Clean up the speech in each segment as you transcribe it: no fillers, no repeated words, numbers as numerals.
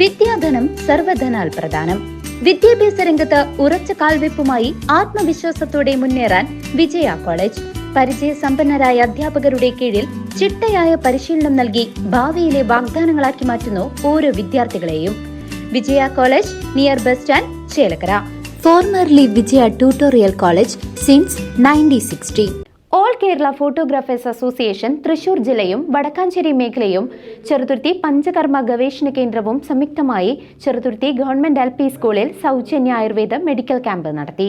വിദ്യാധനം സർവധനാൽ പ്രധാനം. വിദ്യാഭ്യാസ രംഗത്ത് ഉറച്ച കാൽവെപ്പുമായി ആത്മവിശ്വാസത്തോടെ മുന്നേറാൻ വിജയ കോളേജ്. പരിചയസമ്പന്നരായ അധ്യാപകരുടെ കീഴിൽ ചിട്ടയായ പരിശീലനം നൽകി ഭാവിയിലെ വാഗ്ദാനങ്ങളാക്കി മാറ്റുന്നു ഓരോ വിദ്യാർത്ഥികളെയും. Vijaya college near bus stand, Chelakkara. Formerly Vijaya tutorial college since 1960. All Kerala photographers association Thrissur ജില്ലയും വടക്കാഞ്ചേരി മേഖലയും ചെറുതുരുത്തി പഞ്ചകർമ്മ ഗവേഷണ കേന്ദ്രവും സംയുക്തമായി ചെറുതുരുത്തി ഗവൺമെന്റ് LP സ്കൂളിൽ സൗജന്യ ആയുർവേദ മെഡിക്കൽ ക്യാമ്പ് നടത്തി.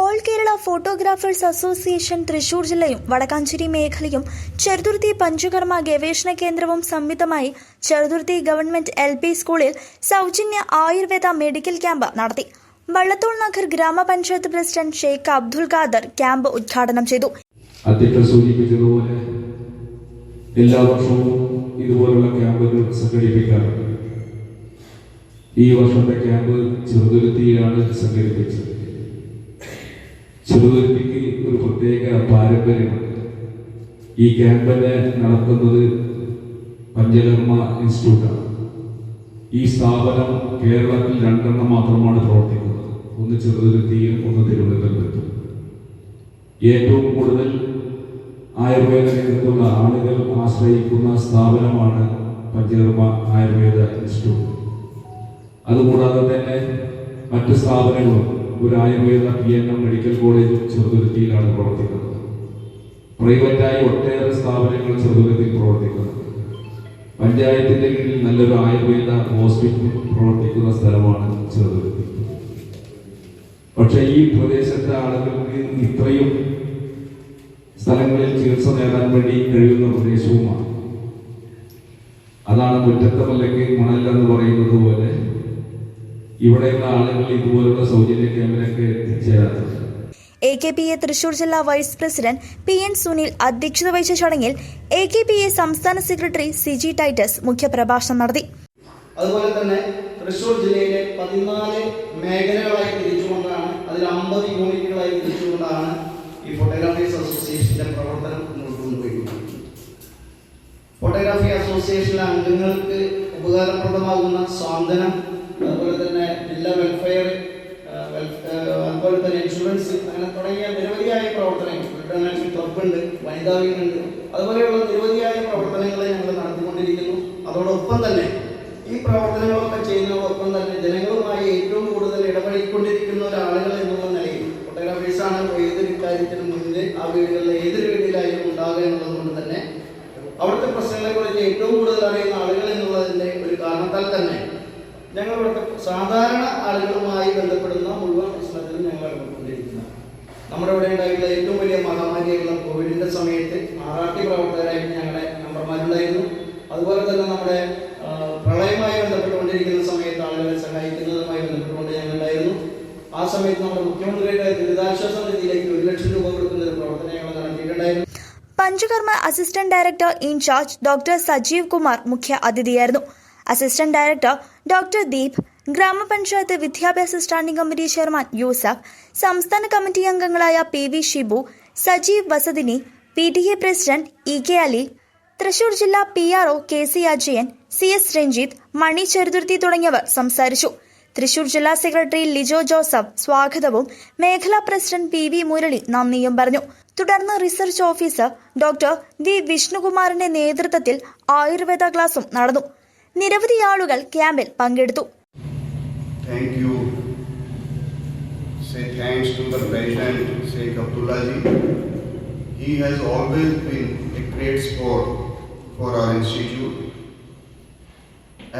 All Kerala photographers association Thrissur ജില്ലയും വടക്കാഞ്ചേരി മേഖലയും ചെറുതുരുത്തി പഞ്ചകർമ്മ ഗവേഷണ കേന്ദ്രവും സംയുക്തമായി ചെറുതുരുത്തി ഗവൺമെന്റ് LP സ്കൂളിൽ സൗജന്യ ആയുർവേദ മെഡിക്കൽ ക്യാമ്പ് നടത്തി. വള്ളത്തോൾ നഗർ ഗ്രാമപഞ്ചായത്ത് president Sheikh Abdul Khader camp ഉദ്ഘാടനം ചെയ്തു. അധ്യക്ഷൻ സൂചിപ്പിച്ചതുപോലെ എല്ലാ വർഷവും ഇതുപോലുള്ള ക്യാമ്പുകൾ സംഘടിപ്പിക്കാറുണ്ട്. ഈ വർഷത്തെ ക്യാമ്പ് ചെറുതുരുത്തിയിലാണ് സംഘടിപ്പിച്ചത്. ചെറുതുരുത്തിക്ക് ഒരു പ്രത്യേക പാരമ്പര്യമുണ്ട്. ഈ ക്യാമ്പിനെ നടത്തുന്നത് പഞ്ചകർമ്മ ഇൻസ്റ്റിറ്റ്യൂട്ടാണ്. ഈ സ്ഥാപനം കേരളത്തിൽ 2 മാത്രമാണ് പ്രവർത്തിക്കുന്നത്. ഒന്ന് ചെറുതുരുത്തിയും ഒന്ന് തിരുവനന്തപുരത്തും. ഏറ്റവും കൂടുതൽ ആയുർവേദ രംഗത്തുള്ള ആളുകൾ ആശ്രയിക്കുന്ന സ്ഥാപനമാണ് പഞ്ചകർമ്മ ആയുർവേദ ഇൻസ്റ്റിറ്റ്യൂട്ട്. അതുകൂടാതെ തന്നെ മറ്റ് സ്ഥാപനങ്ങളും ഒരു ആയുർവേദ PNM മെഡിക്കൽ കോളേജും ചെറുതുരുത്തിയിലാണ് പ്രവർത്തിക്കുന്നത്. പ്രൈവറ്റായി ഒട്ടേറെ സ്ഥാപനങ്ങൾ ചെറുതുരുത്തിയിൽ പ്രവർത്തിക്കുന്നത്. പഞ്ചായത്തിന്റെ കീഴിൽ നല്ലൊരു ആയുർവേദ ഹോസ്പിറ്റൽ പ്രവർത്തിക്കുന്ന സ്ഥലമാണ് ചെറുതുരുത്തി. പക്ഷെ ഈ പ്രദേശത്തെ ആളുകൾക്ക് ഇത്രയും സ്ഥലങ്ങളിൽ ചികിത്സ നേടാൻ വേണ്ടി കഴിയുന്ന പ്രദേശവുമാണ്. അതാണ് മുറ്റത്തമല്ലെങ്കിൽ മണലെന്ന് പറയുന്നത് പോലെ ഇവിടെയുള്ള ആളുകൾ ഇതുപോലുള്ള സൗജന്യ ക്യാമ്പിലൊക്കെ എത്തിച്ചേരാറുണ്ട്. AKPA തൃശൂർ ജില്ലാ വൈസ് പ്രസിഡന്റ് PN സുനിൽ അധ്യക്ഷത വഹിച്ച ചടങ്ങിൽ AKPA സംസ്ഥാന സെക്രട്ടറി CG ടൈറ്റസ് മുഖ്യപ്രഭാഷണം നടത്തി. അതുപോലെ തന്നെ തൃശൂർ ജില്ലയിലെ 14 മേഖലകളായി തിരിച്ചുകൊണ്ടാണ്, അതിൽ 50 യൂണിറ്റുകളായി തിരിച്ചുകൊണ്ടാണ് ഈ ഫോട്ടോഗ്രാഫേഴ്സ് അസോസിയേഷന്റെ പ്രവർത്തനം മുന്നോട്ട് കൊണ്ടുപോയിരിക്കുന്നത്. ഫോട്ടോഗ്രാഫി അസോസിയേഷനിലെ അംഗങ്ങൾക്ക് ഉപകാരപ്രദമാകുന്ന സ്വാന്തനം, അതുപോലെ തന്നെ ജില്ലാ വെൽഫെയർ, അതുപോലെ തന്നെ ഇൻഷുറൻസ്, അങ്ങനെ തുടങ്ങിയ നിരവധിയായ പ്രവർത്തനങ്ങൾ, ഇന്റർനാഷണൽ ക്ലബ്ബുണ്ട്, വനിതാ വിംഗുണ്ട്, അതുപോലെയുള്ള നിരവധിയായ പ്രവർത്തനങ്ങളെ ഞങ്ങൾ നടത്തിക്കൊണ്ടിരിക്കുന്നു. അതോടൊപ്പം തന്നെ ഈ പ്രവർത്തനങ്ങളൊക്കെ ചെയ്യുന്നതോടൊപ്പം തന്നെ ജനങ്ങളുമായി ഏറ്റവും കൂടുതൽ ഇടപഴകിക്കൊണ്ടിരിക്കുന്ന ഒരാളുകൾ എന്നുള്ള നിലയിൽ ഫോട്ടോഗ്രാഫേഴ്സാണ് ഏതൊരു കാര്യത്തിനും മുന്നിൽ ആ വീടുകളിൽ ഏതൊരു വീട്ടിലായാലും ഉണ്ടാകുക എന്നുള്ളതുകൊണ്ട് തന്നെ അവിടുത്തെ പ്രശ്നങ്ങളെക്കുറിച്ച് ഏറ്റവും കൂടുതൽ അറിയുന്ന ആളുകൾ എന്നുള്ളതിൻ്റെ ഒരു കാരണത്താൽ തന്നെ ഞങ്ങൾ ഇവിടുത്തെ സാധാരണ ആളുകളുമായി ബന്ധപ്പെടുന്ന മുഴുവൻ പ്രശ്നത്തിലും ഞങ്ങൾ ഇടപെട്ടുകൊണ്ടിരിക്കുന്നത്. നമ്മുടെ ഇവിടെ ഉണ്ടായിട്ടുള്ള ഏറ്റവും വലിയ മഹാമാരിയായിട്ടുള്ള കോവിഡിൻ്റെ സമയത്ത് RRT പ്രവർത്തകരായിട്ട് ഞങ്ങളുടെ മെമ്പർമാരുണ്ടായിരുന്നു. അതുപോലെ തന്നെ നമ്മുടെ പ്രളയവുമായി ബന്ധപ്പെട്ടുകൊണ്ടിരിക്കുന്ന സമയത്ത് ആളുകളെ സഹായിക്കുന്നതുമായി ബന്ധപ്പെട്ടുകൊണ്ട് ഞങ്ങളുണ്ടായിരുന്നു. ആ സമയത്ത് നമ്മുടെ മുഖ്യമന്ത്രിയുടെ ദുരിതാശ്വാസ നിധിയിലേക്ക് 1 ലക്ഷം രൂപ കൊടുക്കുന്ന ഒരു പ്രവർത്തനം ഞങ്ങൾ നടത്തിയിട്ടുണ്ടായിരുന്നു. Panchakarma assistant director incharge doctor Sajeev Kumar മുഖ്യ അതിഥിയായിരുന്നു. അസിസ്റ്റന്റ് ഡയറക്ടർ ഡോക്ടർ ദീപ്, ഗ്രാമപഞ്ചായത്ത് വിദ്യാഭ്യാസ സ്റ്റാൻഡിംഗ് കമ്മിറ്റി ചെയർമാൻ യൂസഫ്, സംസ്ഥാന കമ്മിറ്റി അംഗങ്ങളായ PV ഷിബു, സജീവ് വസതിനി, PTA president EK Ali, Thrissur ജില്ലാ PRO KC Ajayan, CS Ranjith, മണി ചെറുതുരുത്തി തുടങ്ങിയവർ സംസാരിച്ചു. തൃശൂർ ജില്ലാ സെക്രട്ടറി ലിജോ ജോസഫ് സ്വാഗതവും മേഖലാ പ്രസിഡന്റ് PV മുരളി നന്ദിയും പറഞ്ഞു. തുടർന്ന് റിസർച്ച് ഓഫീസർ ഡോക്ടർ V വിഷ്ണുകുമാറിന്റെ നേതൃത്വത്തിൽ ആയുർവേദ ക്ലാസും നടന്നു. നിരവധി ആളുകൾ ക്യാമ്പിൽ പങ്കെടുത്തു. Thank you. Say thanks to the president, Sheikh Abdullah ji. He has always been a great support for our institute.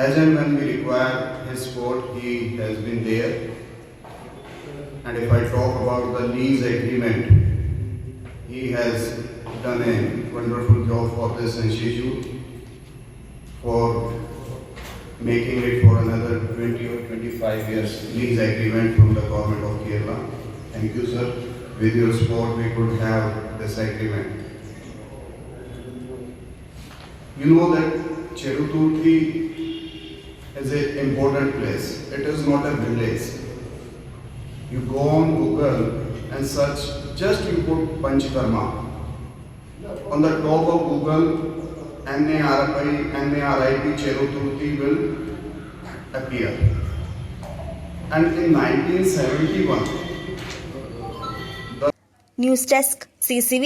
As and when we require his support, he has been there. And if I talk about the lease agreement, he has done a wonderful job for this institute, for making it for another 20 or 25 years lease agreement from the government of Kerala. Thank you, sir. With your support, we could have this agreement. You know that Cheruturthi is an important place. It is not a village. You go on Google and search, just you put Panchakarma. On the top of Google, NARIP Cheruturthi will appear. And in 1971, news desk CCV.